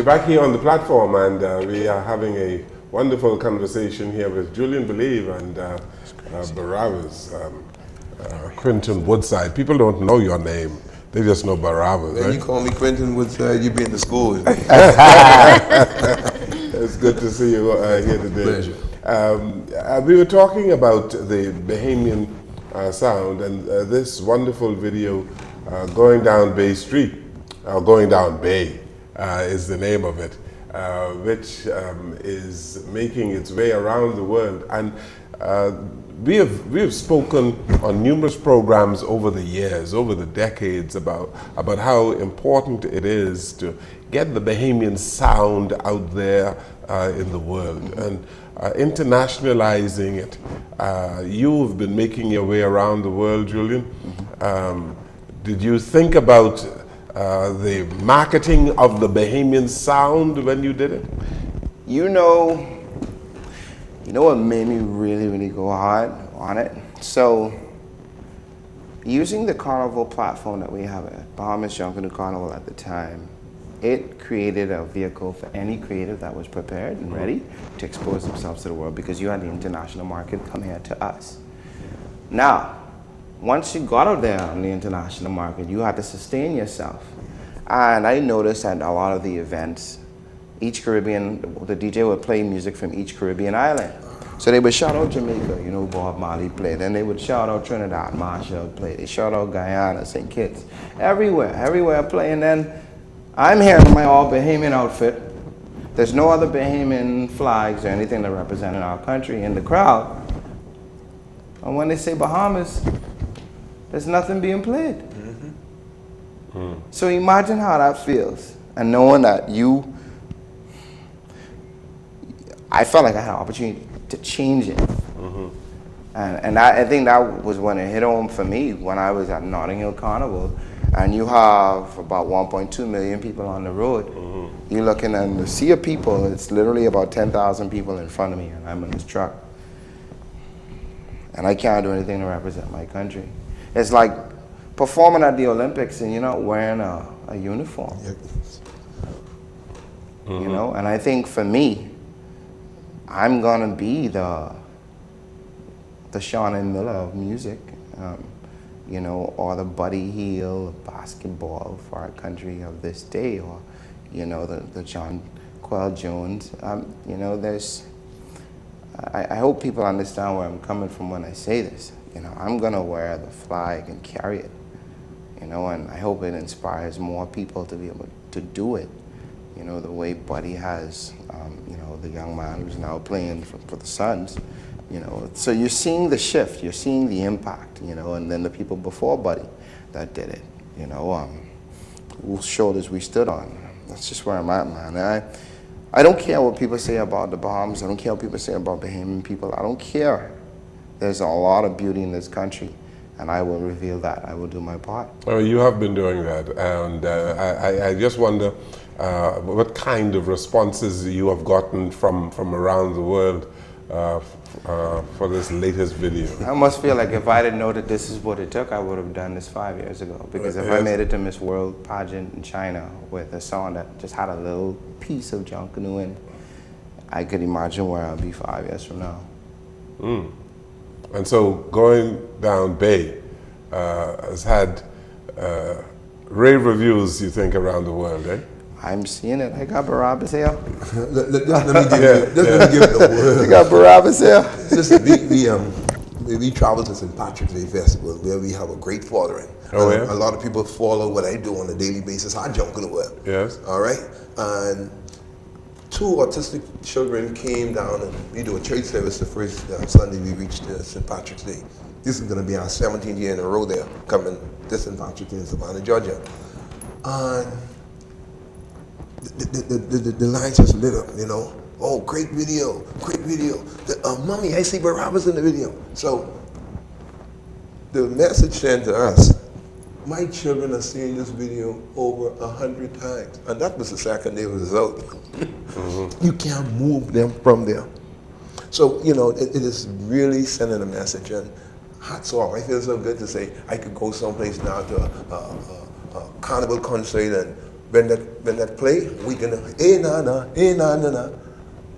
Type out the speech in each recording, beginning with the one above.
We're back here on the platform, and we are having a wonderful conversation here with JulienBelieve and Barabbas, Quentin Woodside. People don't know your name. They just know Barabbas. When right? you call me Quentin Woodside, you be in the school. It's good to see you here today. Pleasure. We were talking about the Bahamian sound and this wonderful video, Going Down Bay Street, Going Down Bay is the name of it, which is making its way around the world. And we have spoken on numerous programs over the years, over the decades, about how important it is to get the Bahamian sound out there in the world and internationalizing it. You've been making your way around the world, Julian. Did you think about the marketing of the Bahamian sound when you did it? You know what made me really go hard on it? So, using the carnival platform that we have at Bahamas Jungle Carnival at the time, it created a vehicle for any creative that was prepared and ready to expose themselves to the world, because you had the international market come here to us. Now, once you got out there on the international market, you had to sustain yourself. And I noticed at a lot of the events, each Caribbean, the DJ would play music from each Caribbean island. So they would shout out Jamaica, you know, Bob Marley played. Then they would shout out Trinidad, Marshall played. They shout out Guyana, St. Kitts, everywhere playing. Then I'm here in my all Bahamian outfit. There's no other Bahamian flags or anything that represented our country in the crowd. And when they say Bahamas, there's nothing being played. So imagine how that feels, and knowing that I felt like I had an opportunity to change it. And I think that was when it hit home for me, when I was at Notting Hill Carnival, and you have about 1.2 million people on the road. You're looking at the sea of people. It's literally about 10,000 people in front of me, and I'm in this truck. And I can't do anything to represent my country. It's like performing at the Olympics and you're not wearing a uniform. You know, and I think for me, I'm gonna be the Sean and Miller of music, you know, or the Buddy Hield of basketball for our country of this day, or, you know, the John Quell Jones. You know, I hope people understand where I'm coming from when I say this. You know, I'm gonna wear the flag and carry it, you know, and I hope it inspires more people to be able to do it, you know, the way Buddy has, you know, the young man who's now playing for the Suns, you know. So you're seeing the shift, you're seeing the impact, you know, and then the people before Buddy that did it, you know, whose shoulders we stood on. That's just where I'm at, man. I don't care what people say about the Bahamas. I don't care what people say about Bahamian people. I don't care. There's a lot of beauty in this country, and I will reveal that. I will do my part. Oh, you have been doing that, and I just wonder what kind of responses you have gotten from around the world for this latest video. I must feel like if I didn't know that this is what it took, I would have done this 5 years ago. Because if I made it to Miss World pageant in China with a song that just had a little piece of John Canoe in, I could imagine where I'll be 5 years from now. And so Going Down Bay has had rave reviews, you think, around the world, eh? I'm seeing it. I got Barabbas here. Let me give it a word. You got Barabbas here. Listen, we travel to St. Patrick's Day Festival, where we have a great following. Oh, yeah? A lot of people follow what I do on a daily basis. I jump in the web. Yes. All right? And 2 autistic children came down, and we do a church service the first Sunday we reached St. Patrick's Day. This is going to be our 17th year in a row there, coming to St. Patrick's Day in Savannah, Georgia. And the lines just lit up, you know. Oh, great video. Mommy, I see Barabbas in the video. So the message sent to us, my children are seeing this video over 100 times. And that was the second day it was out. You can't move them from there. So, you know, it is really sending a message. And hats off. I feel so good to say I could go someplace now to a carnival concert and when that play, we gonna eh na na, eh na na na.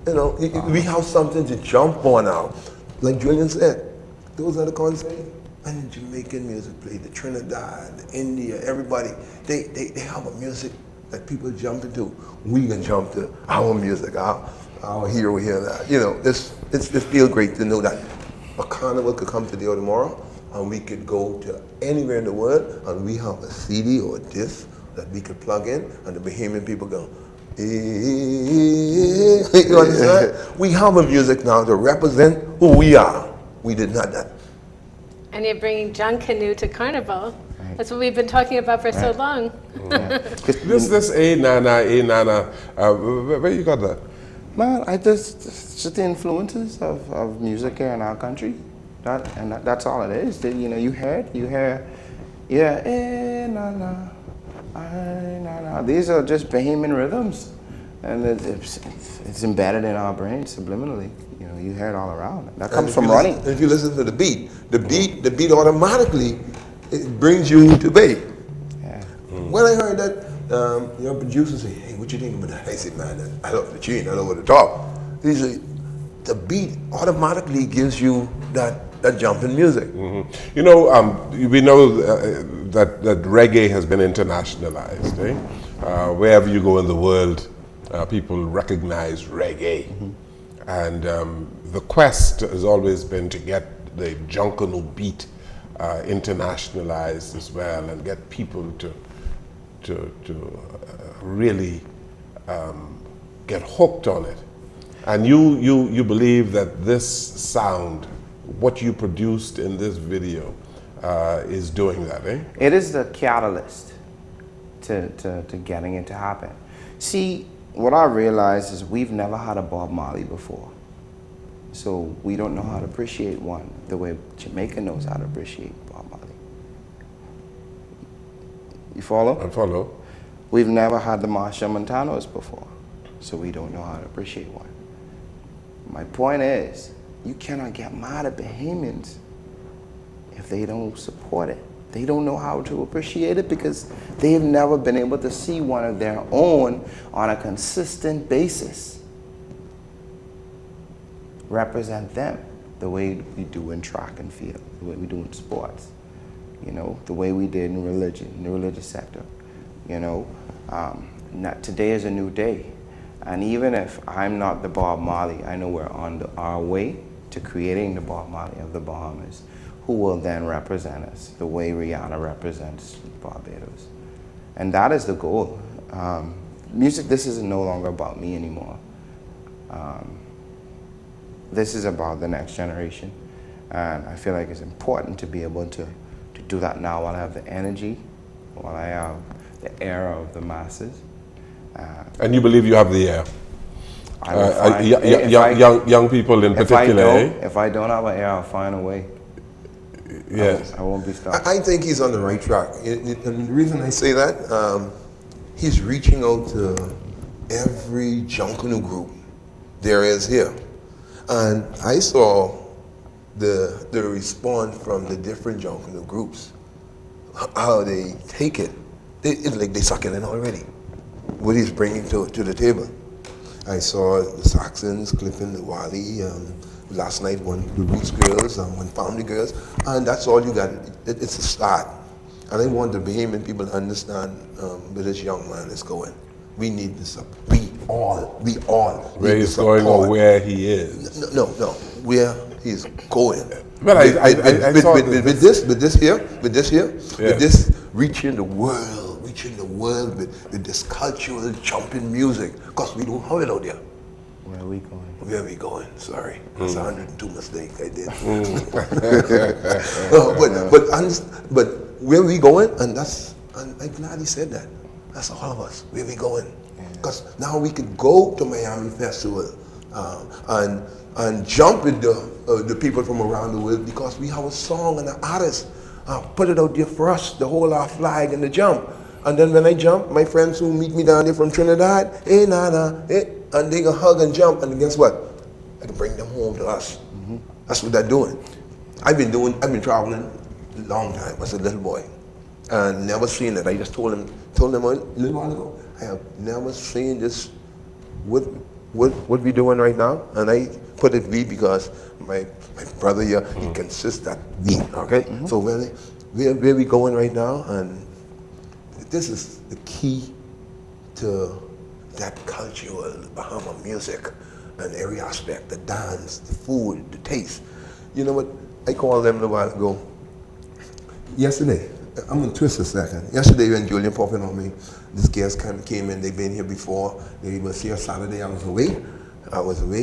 You know, we have something to jump on now. Like Julian said, those are the concerts. And the Jamaican music play, the Trinidad, the India, everybody, they have a music that people jump into. We can jump to our music, our hero here. That. You know, it feels great to know that a carnival could come today or tomorrow, and we could go to anywhere in the world, and we have a CD or a disc that we could plug in, and the Bahamian people go, you understand? We have a music now to represent who we are. We did not that. And you're bringing John Canoe to Carnival. That's what we've been talking about for so long. This nana, where you got that? Man, it's just the influences of music here in our country. That's all it is. You know, you hear, eh, na na, ay, na na. These are just Bahamian rhythms, and it's embedded in our brains subliminally. You know, you hear it all around. That comes from running. If you listen to the beat automatically, it brings you to Bay. Yeah. When I heard that, your producer say, "Hey, what you think about that?" I said, "Man, I love the tune. I love the top." He said, "The beat automatically gives you that jumping music." You know, we know that reggae has been internationalized. Eh? Wherever you go in the world, people recognize reggae. And the quest has always been to get the Junkanoo beat internationalized as well, and get people to really get hooked on it. And you believe that this sound, what you produced in this video, is doing that, eh? It is the catalyst to getting it to happen. See, what I realized is we've never had a Bob Marley before. So we don't know how to appreciate one the way Jamaica knows how to appreciate Bob Marley. You follow? I follow. We've never had the Marshall Montanos before. So we don't know how to appreciate one. My point is, you cannot get mad at Bahamians if they don't support it. They don't know how to appreciate it because they've never been able to see one of their own on a consistent basis represent them the way we do in track and field, the way we do in sports, you know, the way we did in religion, in the religious sector. You know, today is a new day. And even if I'm not the Bob Marley, I know we're on our way to creating the Bob Marley of the Bahamas, who will then represent us the way Rihanna represents Barbados. And that is the goal. Music, this is no longer about me anymore. This is about the next generation. And I feel like it's important to be able to do that now while I have the energy, while I have the era of the masses. And you believe you have the air? Young people in particular, If I don't have an air, I'll find a way. Yes. I won't be stopped. I think he's on the right track. And the reason I say that, he's reaching out to every Junkanoo group there is here. And I saw the response from the different Junkanoo groups, how they take it. It's like they suck it in already, what he's bringing to the table. I saw the Saxons, Clifton, the Wally, last night the Roots girls, one Family girls, and that's all you got. It's a start. And I want the Bahamian people to understand where this young man is going. We need this up. We all where he's going or where he is. No, where he's going. Well, with this here, yeah. with this reaching the world with this cultural jumping music, because we don't have it out there. Where are we going? Where are we going? Sorry, that's 102 mistake I did. But where we going? And I'm glad he said that. That's all of us. Where we going? Because now we could go to Miami Festival and jump with the people from around the world, because we have a song and an artist put it out there for us to hold our flag and to jump. And then when I jump, my friends who meet me down there from Trinidad, hey Nana, hey, and they can hug and jump, and guess what? I can bring them home to us. That's what they're doing. I've been traveling a long time as a little boy. and never seen it. I just told them a little while ago, I have never seen this, what we doing right now, and I put it we because my brother here, he consists that we, okay? So where we going right now, and this is the key to that cultural Bahama music and every aspect, the dance, the food, the taste. You know what, I called them a while ago. Yesterday, I'm gonna twist a second. Yesterday when Julian popping on me, this guest came in, they've been here before. They was here Saturday, I was away,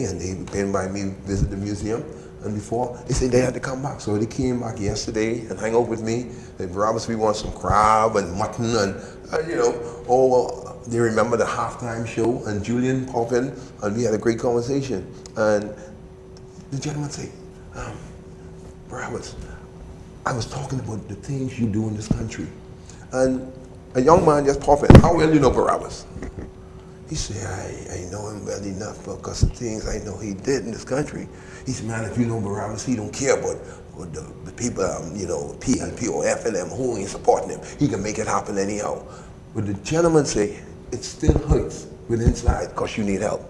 and they been by me, visit the museum. And before, they said they had to come back. So they came back yesterday and hang out with me. They said, Barabbas, we want some crab and mutton and you know, they remember the halftime show and Julian popped in and we had a great conversation. And the gentleman said, Barabbas, I was talking about the things you do in this country. And a young man just popped in, how well you know Barabbas? He said, I know him well enough because of the things I know he did in this country. He said, man, if you know Barabbas, he don't care about the people, you know, POF and them, who ain't supporting him. He can make it happen anyhow. But the gentleman say, it still hurts with inside because you need help.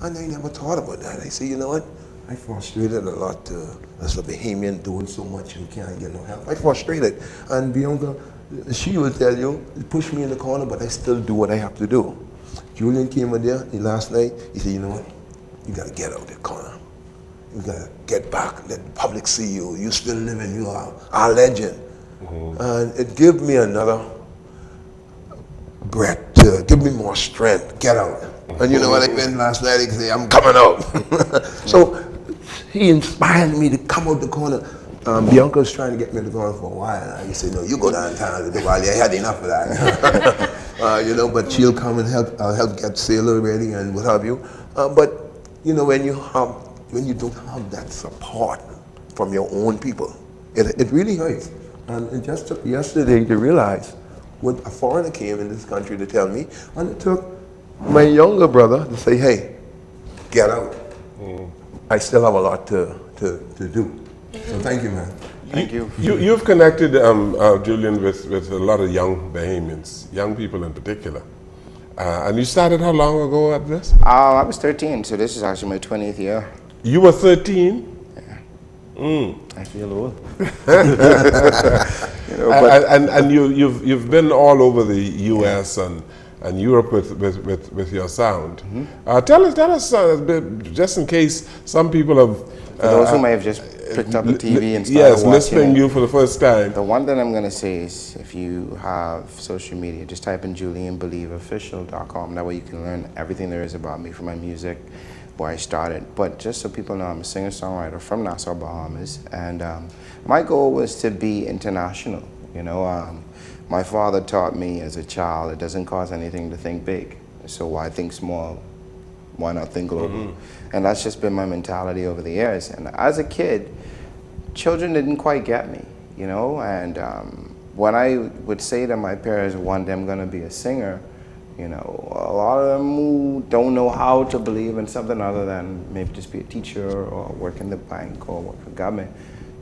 And I never thought about that. I say, you know what? I frustrated a lot as a Bahamian doing so much and can't get no help. I frustrated. And Bianca, she will tell you, push me in the corner, but I still do what I have to do. Julian came in there last night. He said, you know what? You got to get out of the corner. You got to get back. Let the public see you. You still living. You are our legend. And it gave me another breath to give me more strength. Get out. And you know what I meant last night? He said, I'm coming out. So he inspired me to come out the corner. Bianca was trying to get me to go on for a while. And I said, no, you go downtown to the valley. I had enough of that. You know, but she'll come and help get Sailor ready and what have you. But, you know, when you don't have that support from your own people, it really hurts. And it just took yesterday to realize when a foreigner came in this country to tell me, and it took my younger brother to say, hey, get out. I still have a lot to do. So thank you, man. Thank you. You've connected, Julian, with a lot of young Bahamians, young people in particular. And you started how long ago at this? I was 13, so this is actually my 20th year. You were 13? Yeah. I feel old. You know, and you've been all over the U.S. and Europe with your sound. Tell us just in case some people have. For those who may have just picked up the TV and started yes, watching listening you for the first time. The one that I'm going to say is if you have social media, just type in JulienBelieveOfficial.com. That way you can learn everything there is about me from my music, where I started. But just so people know, I'm a singer-songwriter from Nassau, Bahamas. And my goal was to be international. You know, my father taught me as a child, it doesn't cost anything to think big. So why think small? Why not think global? And that's just been my mentality over the years. And as a kid, children didn't quite get me, you know? And when I would say to my parents, one day I'm gonna be a singer, you know, a lot of them don't know how to believe in something other than maybe just be a teacher or work in the bank or work for government.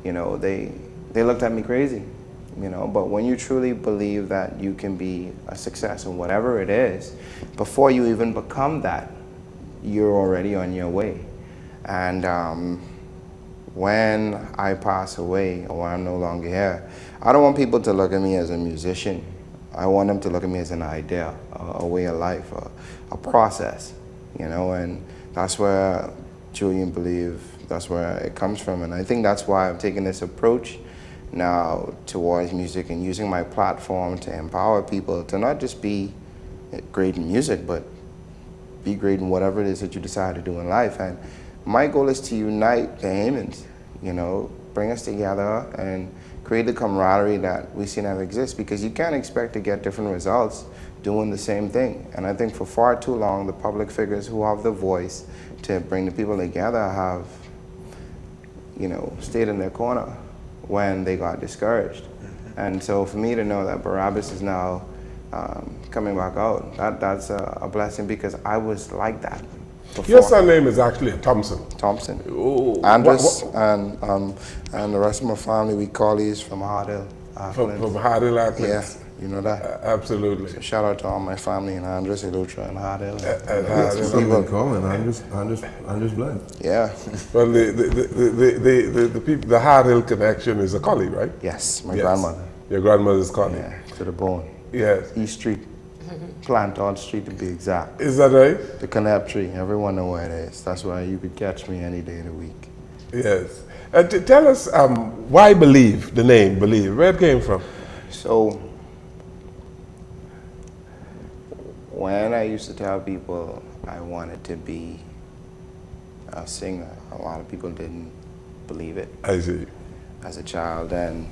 You know, they looked at me crazy, you know, but when you truly believe that you can be a success in whatever it is, before you even become that, you're already on your way. And when I pass away or I'm no longer here, I don't want people to look at me as a musician. I want them to look at me as an idea, a way of life, a process, you know, and that's where JulienBelieve, that's where it comes from. And I think that's why I'm taking this approach now towards music and using my platform to empower people to not just be great in music, but be great in whatever it is that you decide to do in life. And my goal is to unite Bahamians, you know, bring us together and create the camaraderie that we see never exist, because you can't expect to get different results doing the same thing. And I think for far too long, the public figures who have the voice to bring the people together have, you know, stayed in their corner when they got discouraged. And so for me to know that Barabbas is now coming back out, that's a blessing, because I was like that before. Your surname is actually Thompson. Thompson. Oh, Andres and the rest of my family, we call these from Hardhill. Acklands. From Hard Hill Yeah, Acklands. you know that. Absolutely. So shout out to all my family in Andres, Elutra, and Hard Hill. And Hard Hill. Something common. Andres blood. Yeah. Well, the people, the Hard Hill connection is a collie, right? Yes, my Yes. grandmother. Your grandmother's collie. Yeah, to the bone. Yes. East Street. Planton Street to be exact. Is that right? The Canap Tree. Everyone know where it is. That's why you could catch me any day of the week. Yes. Tell us why Believe, the name Believe, where it came from? So, when I used to tell people I wanted to be a singer, a lot of people didn't believe it I see. as a child. And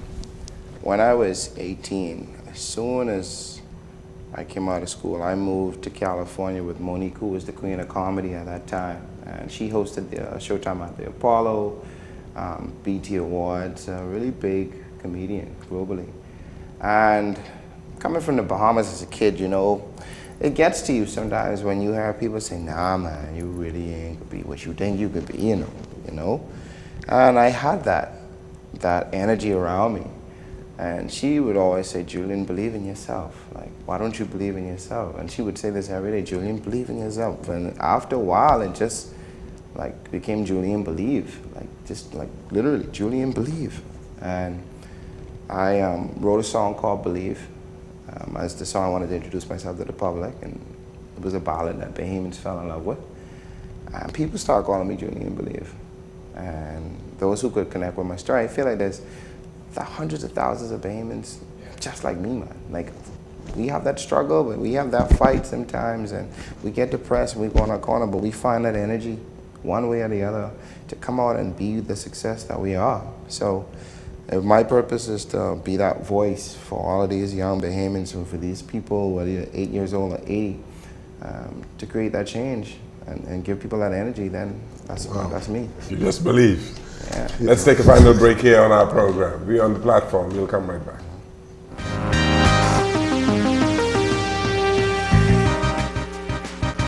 when I was 18, as soon as I came out of school, I moved to California with Monique, who was the queen of comedy at that time. And she hosted the Showtime at the Apollo, BT Awards, a really big comedian globally. And coming from the Bahamas as a kid, you know, it gets to you sometimes when you hear people say, nah, man, you really ain't gonna be what you think you could be, you know? And I had that energy around me. And she would always say, Julian, believe in yourself. Like, why don't you believe in yourself? And she would say this every day, Julian, believe in yourself. And after a while, it just like became Julian Believe, like literally Julian Believe. And I wrote a song called Believe as the song I wanted to introduce myself to the public, and it was a ballad that Bahamians fell in love with. And people started calling me Julian Believe. And those who could connect with my story, I feel like there's hundreds of thousands of Bahamians just like me, man. Like, we have that struggle, but we have that fight sometimes, and we get depressed and we go in our corner, but we find that energy one way or the other to come out and be the success that we are. So if my purpose is to be that voice for all of these young Bahamians, and for these people, whether you're 8 years old or 80, to create that change and give people that energy, then that's me. You just believe. Yeah. Let's take a final break here on our program. We're on the platform. We'll come right back.